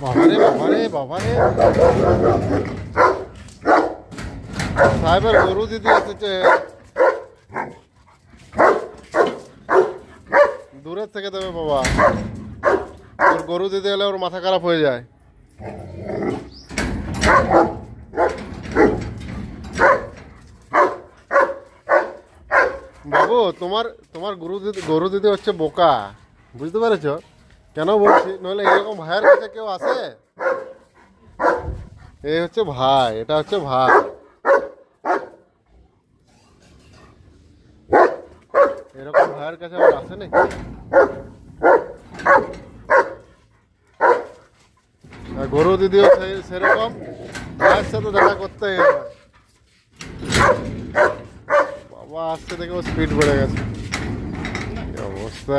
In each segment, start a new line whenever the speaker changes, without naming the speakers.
বাবারে বাবারে বাবারে, সাহেবের গরু দিদি এসেছে। দূরের থেকে দেবে বাবা, ওর গরু দিতে এলে ওর মাথা খারাপ হয়ে যায়। বাবু তোমার তোমার গরু দিতে হচ্ছে বোকা, বুঝতে পেরেছ? কেন বলছি, নইলে এরকম ভাইয়ের কাছে কেউ আসে? এই হচ্ছে ভাই, এটা হচ্ছে ভাই। এরকম ভাইয়ের কাছে আবার আসে নাকি? গরু দিদিও সেরকম ভাইয়ের সাথে দেখা করতে গেল। বাবা আসছে দেখে ও স্পিড বেড়ে গেছে। কি অবস্থা,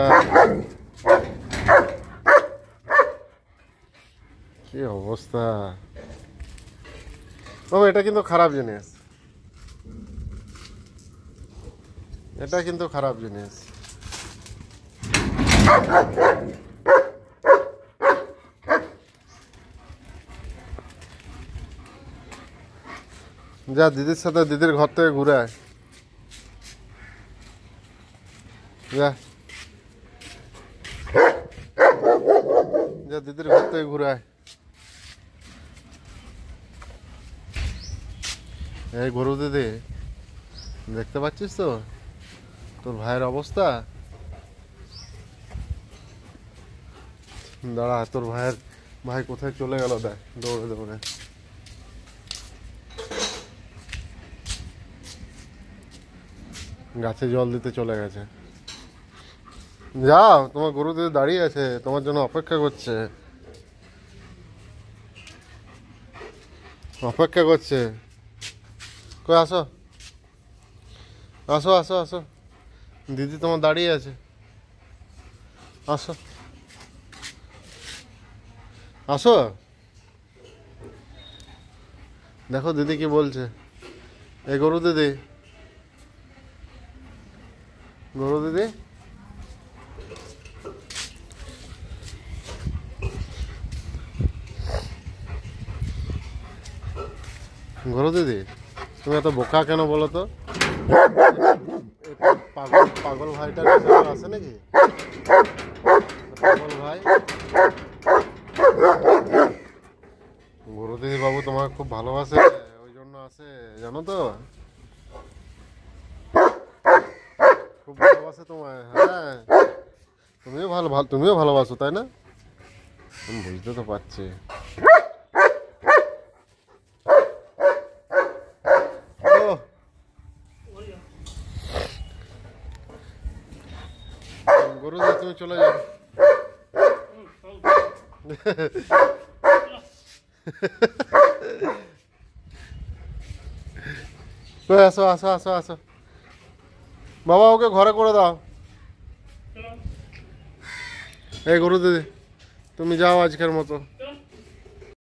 কি অবস্থা বাবা। এটা কিন্তু খারাপ জিনিস, এটা কিন্তু খারাপ জিনিস। যা দিদির সাথে দিদির ঘর থেকে ঘুরে আয়, যা যা দিদির ঘর থেকে ঘুরে আয়। এই গরু দিদি দেখতে পাচ্ছিস তো তোর ভাইয়ের অবস্থা? দাঁড়া, তোর ভাই কোথায় চলে গেল দেখ, দৌড়ে দৌড়ে। গাছে জল দিতে চলে গেছে। যাও, তোমার গরু দিদি দাঁড়িয়ে আছে, তোমার জন্য অপেক্ষা করছে, অপেক্ষা করছে। কই আসো, আসো আসো আসো, দিদি তোমার দাঁড়িয়ে আছে, আসো আসো। দেখো দিদি কি বলছে। এই গরু দিদি, গরু দিদি, গরু দিদি তুমি এত বোকা কেন বলো তো? পাগল পাগল ভাইটার কাছে আছে নাকি? পাগল ভাই, গরু দিদি বাবু তোমাকে খুব ভালোবাসে, ওই জন্য আছে, জানো তো? খুব ভালোবাসে তোমায়। হ্যাঁ, তুমিও ভালোবাসো, তাই না? আমি বুঝতে তো পারছি। গরু দিদি তুমি চলে যাও। আসো আসো আসো আসো বাবা, ওকে ঘরে করে দাও। এই গরু দিদি তুমি যাও আজকের মতো।